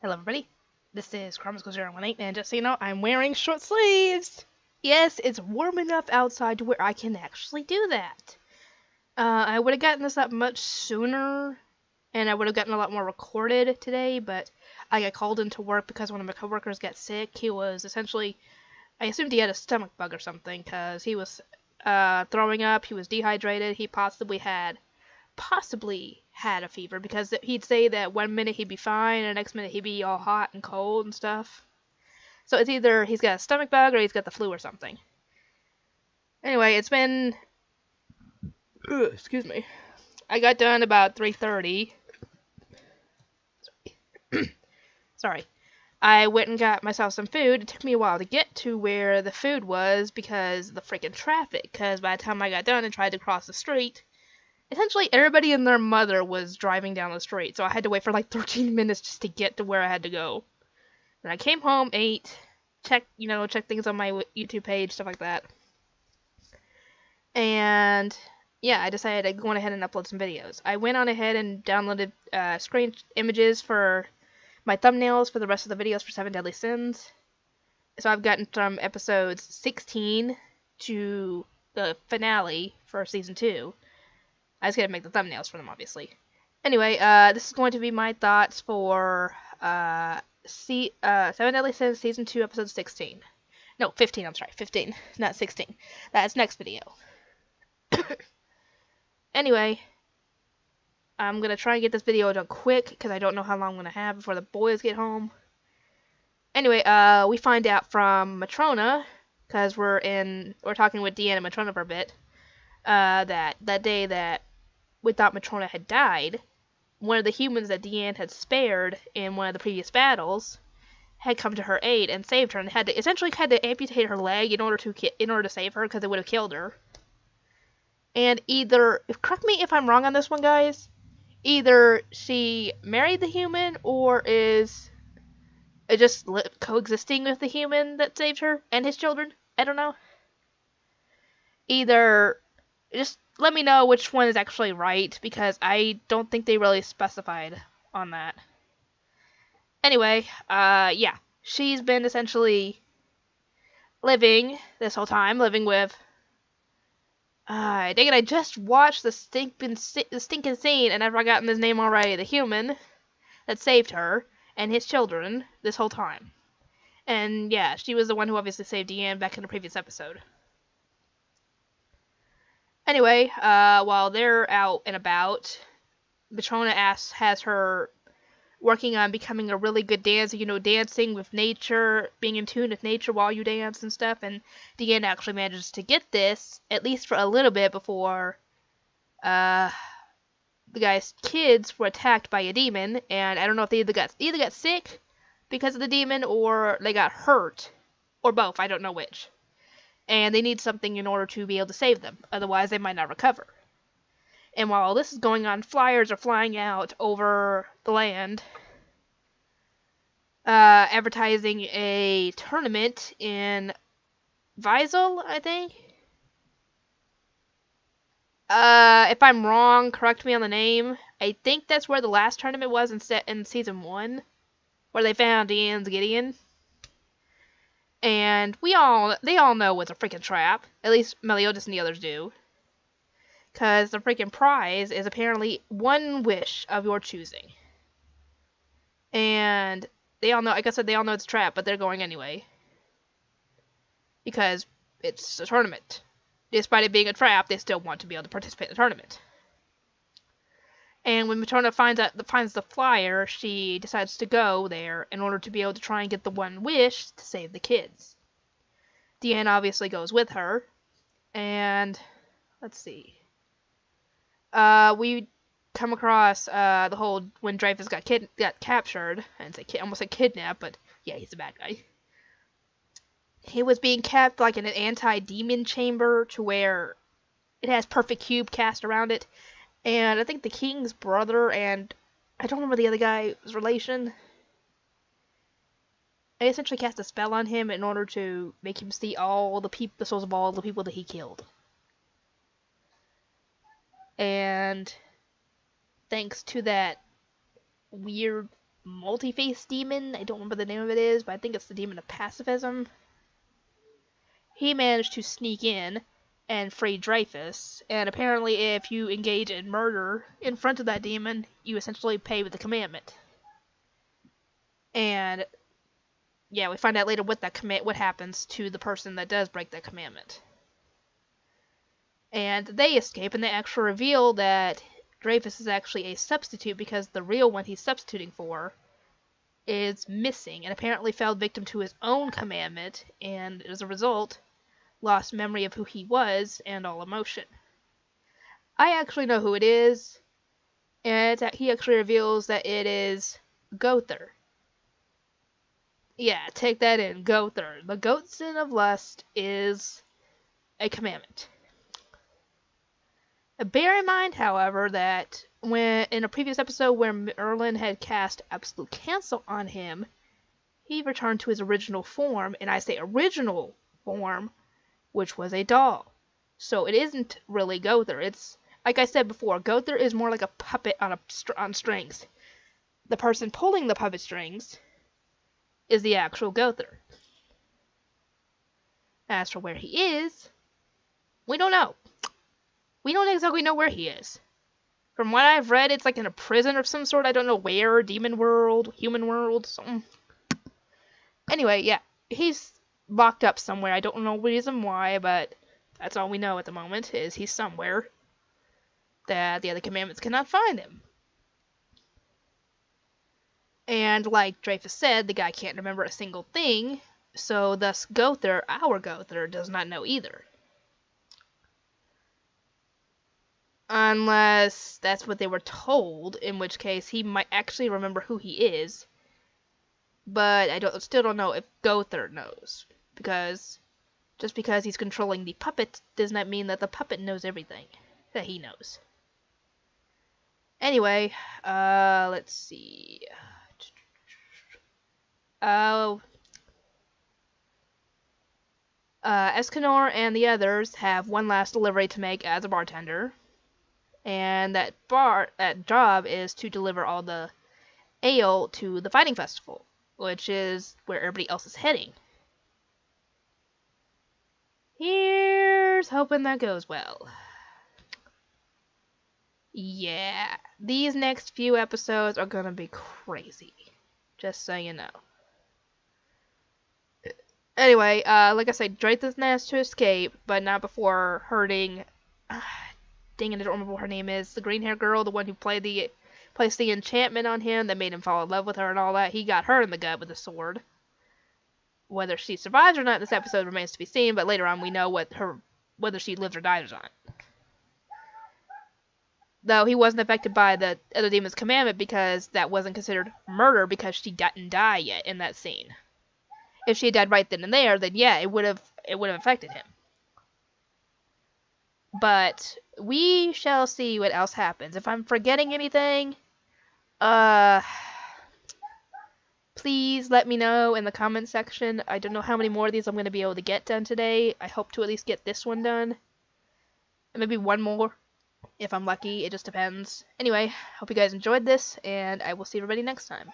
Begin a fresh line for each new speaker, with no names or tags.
Hello everybody, this is Chromical018, and just so you know, I'm wearing short sleeves! Yes, it's warm enough outside to where I can actually do that. I would have gotten this up much sooner, and I would have gotten a lot more recorded today, but I got called into work because one of my coworkers got sick. He was essentially, I assumed he had a stomach bug or something, because he was throwing up, he was dehydrated, he possibly had a fever, because he'd say that one minute he'd be fine and the next minute he'd be all hot and cold and stuff. So it's either he's got a stomach bug or he's got the flu or something. Anyway, it's been excuse me. I got done about 3:30. Sorry. I went and got myself some food. It took me a while to get to where the food was because of the freaking traffic, because by the time I got done and tried to cross the street, essentially everybody and their mother was driving down the street, so I had to wait for like 13 minutes just to get to where I had to go. And I came home, ate, checked things on my YouTube page, stuff like that. And yeah, I decided to go on ahead and upload some videos. I went on ahead and downloaded screen images for my thumbnails for the rest of the videos for 7 Deadly Sins. So I've gotten from episodes 16 to the finale for season 2. I just gotta make the thumbnails for them, obviously. Anyway, this is going to be my thoughts for 7 Deadly Sins Season 2, Episode 16. No, 15, I'm sorry. 15, not 16. That's next video. Anyway, I'm gonna try and get this video done quick, because I don't know how long I'm gonna have before the boys get home. Anyway, we find out from Matrona, because we're talking with Deanne and Matrona for a bit, that day that we thought Matrona had died, one of the humans that Deanne had spared in one of the previous battles had come to her aid and saved her, and essentially had to amputate her leg in order to save her, because it would have killed her. And correct me if I'm wrong on this one, guys, either she married the human or is just coexisting with the human that saved her and his children. I don't know. Just let me know which one is actually right, because I don't think they really specified on that. Anyway, yeah. She's been essentially living this whole time, with... dang it, I just watched the stinking scene, and I've forgotten his name already. The human that saved her and his children this whole time. And yeah, she was the one who obviously saved Deanne back in the previous episode. Anyway, while they're out and about, Matrona has her working on becoming a really good dancer, dancing with nature, being in tune with nature while you dance and stuff, and Deanne actually manages to get this, at least for a little bit, before the guy's kids were attacked by a demon, and I don't know if they either got sick because of the demon, or they got hurt, or both, I don't know which. And they need something in order to be able to save them, otherwise they might not recover. And while all this is going on, flyers are flying out over the land, advertising a tournament in Vizel, I think. If I'm wrong, correct me on the name. I think that's where the last tournament was in season 1, where they found Deanne's Gideon. And they all know it's a freaking trap. At least Meliodas and the others do. Because the freaking prize is apparently one wish of your choosing. And they all know, like I said, they all know it's a trap, but they're going anyway. Because it's a tournament. Despite it being a trap, they still want to be able to participate in the tournament. And when Matrona finds the flyer, she decides to go there in order to be able to try and get the one wish to save the kids. Deanne obviously goes with her. And let's see. We come across the whole when Dreyfus got captured, and almost said kidnapped, but yeah, he's a bad guy. He was being kept like in an anti-demon chamber to where it has perfect cube cast around it, and I think the king's brother and I don't remember the other guy's relation. I essentially cast a spell on him in order to make him see all the souls of all the people that he killed. And thanks to that weird multi-faced demon. I don't remember the name of it is, but I think it's the demon of pacifism. He managed to sneak in and free Dreyfus, and apparently if you engage in murder in front of that demon, you essentially pay with the commandment. And yeah, we find out later what happens to the person that does break that commandment. And they escape, and they actually reveal that Dreyfus is actually a substitute because the real one he's substituting for is missing and apparently fell victim to his own commandment, and as a result lost memory of who he was and all emotion. I actually know who it is, and he actually reveals that it is Gother. Yeah, take that in, Gother. The goat sin of lust is a commandment. Bear in mind, however, that when in a previous episode where Merlin had cast absolute cancel on him, he returned to his original form, and I say original form, which was a doll. So it isn't really Gother. It's, like I said before, Gother is more like a puppet on strings. The person pulling the puppet strings is the actual Gother. As for where he is, we don't know. We don't exactly know where he is. From what I've read, it's like in a prison of some sort. I don't know where. Demon world, human world, something. Anyway, yeah, he's locked up somewhere. I don't know the reason why, but that's all we know at the moment, is he's somewhere that the other commandments cannot find him. And like Dreyfus said, the guy can't remember a single thing, so thus Gother, our Gother, does not know either. Unless that's what they were told, in which case he might actually remember who he is. But I still don't know if Gother knows, because just because he's controlling the puppet does not mean that the puppet knows everything that he knows. Anyway, let's see. Escanor and the others have one last delivery to make as a bartender. And that job is to deliver all the ale to the fighting festival, which is where everybody else is heading. Here's hoping that goes well. Yeah, these next few episodes are gonna be crazy, just so you know. Anyway, like I said, Dreyfus managed to escape, but not before hurting... Dang it, I don't remember what her name is. The green-haired girl, the one who placed the enchantment on him that made him fall in love with her and all that. He got her in the gut with a sword. Whether she survives or not in this episode remains to be seen, but later on we know whether she lives or dies or not. Though he wasn't affected by the other demon's commandment because that wasn't considered murder because she didn't die yet in that scene. If she had died right then and there, then yeah, it would have affected him. But we shall see what else happens. If I'm forgetting anything, please let me know in the comment section. I don't know how many more of these I'm going to be able to get done today. I hope to at least get this one done. And maybe one more, if I'm lucky. It just depends. Anyway, hope you guys enjoyed this, and I will see everybody next time.